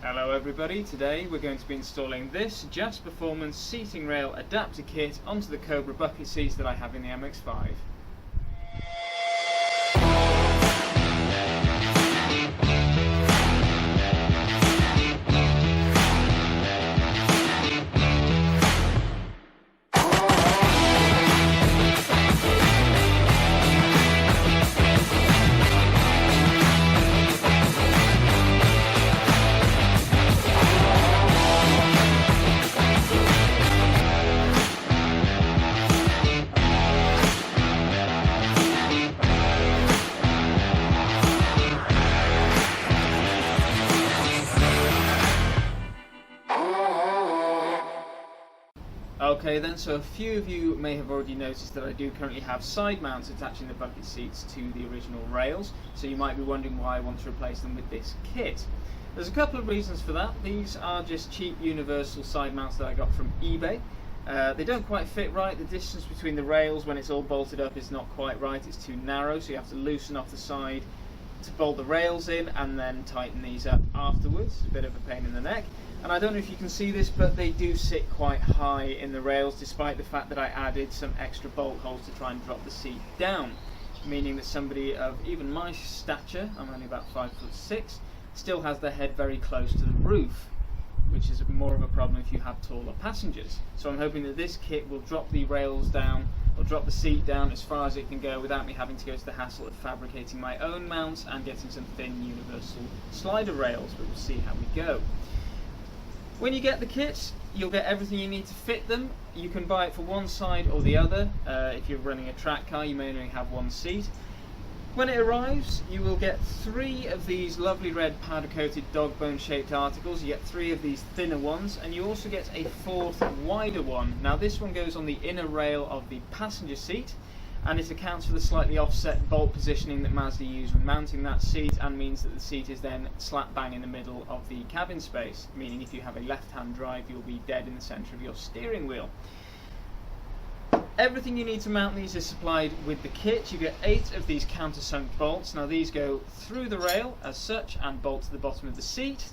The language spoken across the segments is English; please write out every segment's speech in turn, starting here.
Hello everybody, today we're going to be installing this Jass Performance seating rail adapter kit onto the Cobra bucket seats that I have in the MX-5. Okay then, so a few of you may have already noticed that I do currently have side mounts attaching the bucket seats to the original rails, so you might be wondering why I want to replace them with this kit. There's a couple of reasons for that. These are just cheap universal side mounts that I got from eBay. They don't quite fit right. The distance between the rails when it's all bolted up is not quite right, it's too narrow, so you have to loosen off the side to bolt the rails in and then tighten these up afterwards. It's a bit of a pain in the neck. And I don't know if you can see this, but they do sit quite high in the rails, despite the fact that I added some extra bolt holes to try and drop the seat down, meaning that somebody of even my stature, I'm only about 5'6", still has their head very close to the roof, which is more of a problem if you have taller passengers. So I'm hoping that this kit will drop the rails down, or drop the seat down as far as it can go without me having to go to the hassle of fabricating my own mounts and getting some thin universal slider rails, but we'll see how we go. When you get the kit, you'll get everything you need to fit them. You can buy it for one side or the other. If you're running a track car, you may only have one seat. When it arrives, you will get 3 of these lovely red powder-coated dog bone shaped articles. You get 3 of these thinner ones, and you also get a 4th wider one. Now this one goes on the inner rail of the passenger seat, and it accounts for the slightly offset bolt positioning that Mazda use when mounting that seat, and means that the seat is then slap bang in the middle of the cabin space, meaning if you have a left-hand drive, you'll be dead in the centre of your steering wheel. Everything you need to mount these is supplied with the kit. You get 8 of these countersunk bolts. Now these go through the rail as such and bolt to the bottom of the seat,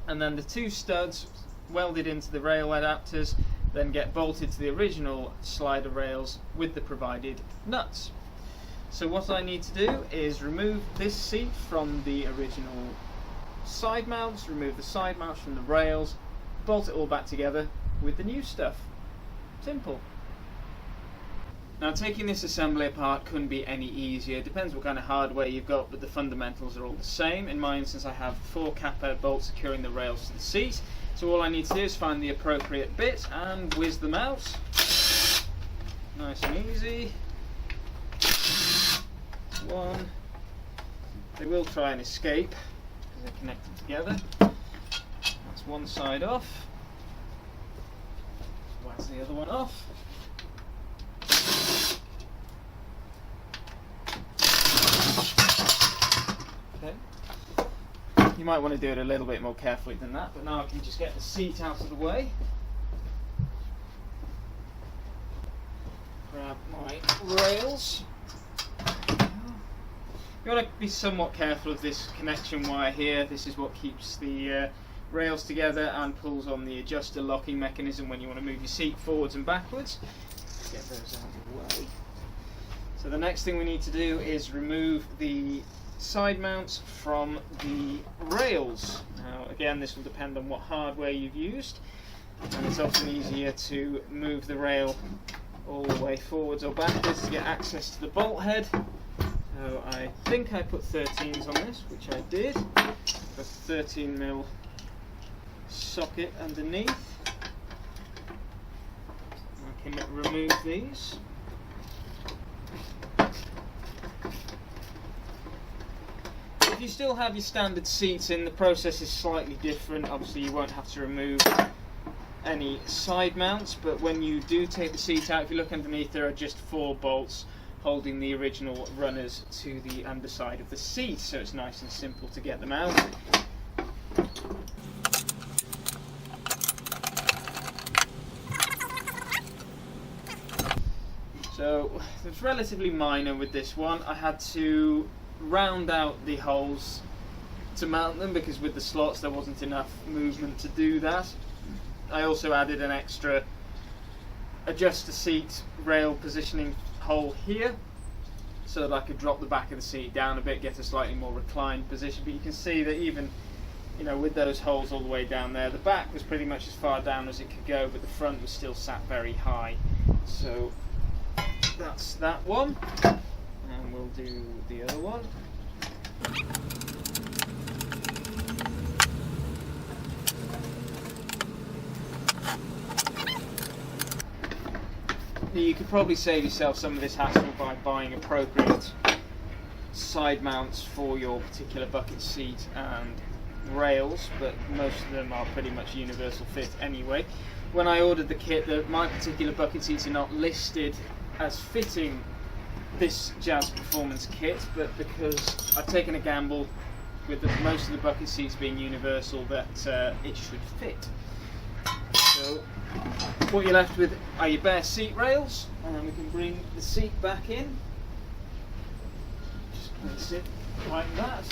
and then the 2 studs welded into the rail adapters then get bolted to the original slider rails with the provided nuts. So what I need to do is remove this seat from the original side mounts, remove the side mounts from the rails, bolt it all back together with the new stuff. Simple. Now taking this assembly apart couldn't be any easier. It depends what kind of hardware you've got, but the fundamentals are all the same. In my instance, I have 4 cap-out bolts securing the rails to the seat. So all I need to do is find the appropriate bit and whiz them out. Nice and easy. 1. They will try and escape because they're connected together. That's one side off. Wax the other one off. Okay. You might want to do it a little bit more carefully than that, but now I can just get the seat out of the way. Grab my rails. You want to be somewhat careful of this connection wire here. This is what keeps the rails together and pulls on the adjuster locking mechanism when you want to move your seat forwards and backwards. Get those out of the way. So the next thing we need to do is remove the side mounts from the rails. Now again, this will depend on what hardware you've used, and it's often easier to move the rail all the way forwards or backwards to get access to the bolt head. So I think I put 13s on this, which I did. A 13mm socket underneath. I can remove these. If you still have your standard seats in, the process is slightly different. Obviously you won't have to remove any side mounts, but when you do take the seat out, if you look underneath, there are just 4 bolts holding the original runners to the underside of the seat, so it's nice and simple to get them out. So it's relatively minor with this one. I had to round out the holes to mount them, because with the slots there wasn't enough movement to do that. I also added an extra adjust the seat rail positioning hole here, so that I could drop the back of the seat down a bit, get a slightly more reclined position. But you can see that even, you know, with those holes all the way down there, the back was pretty much as far down as it could go, but the front was still sat very high. So that's that one, and we'll do the other one. You could probably save yourself some of this hassle by buying appropriate side mounts for your particular bucket seat and rails, but most of them are pretty much universal fit anyway. When I ordered the kit, my particular bucket seats are not listed as fitting this Jass Performance kit, but because I've taken a gamble with most of the bucket seats being universal that it should fit. So what you're left with are your bare seat rails, and we can bring the seat back in. Just place it like that.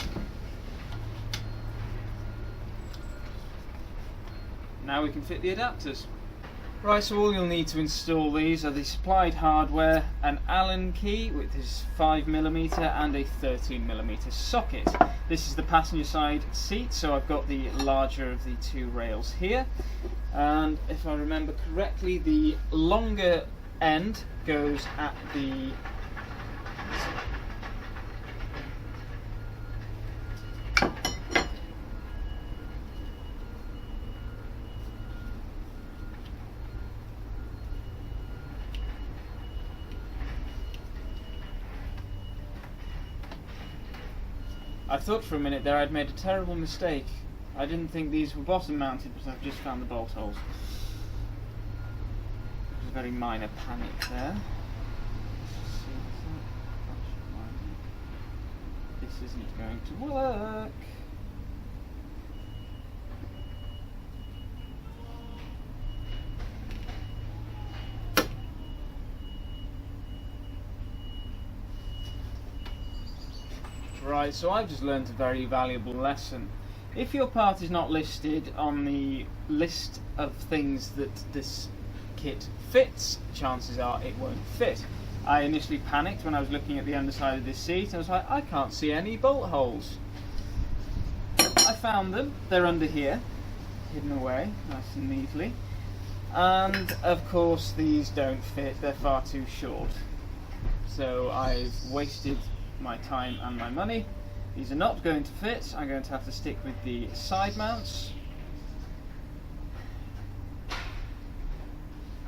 Now we can fit the adapters. Right, so all you'll need to install these are the supplied hardware, an Allen key with his 5mm and a 13mm socket. This is the passenger side seat, so I've got the larger of the two rails here. And if I remember correctly, the longer end goes at the I thought for a minute there I'd made a terrible mistake. I didn't think these were bottom mounted, but I've just found the bolt holes. There's a very minor panic there. This isn't going to work. Right, so I've just learned a very valuable lesson. If your part is not listed on the list of things that this kit fits, chances are it won't fit. I initially panicked when I was looking at the underside of this seat and I was like, I can't see any bolt holes. I found them, they're under here, hidden away nice and neatly. And of course these don't fit, they're far too short. So I've wasted my time and my money. These are not going to fit. I'm going to have to stick with the side mounts.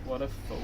What a fool.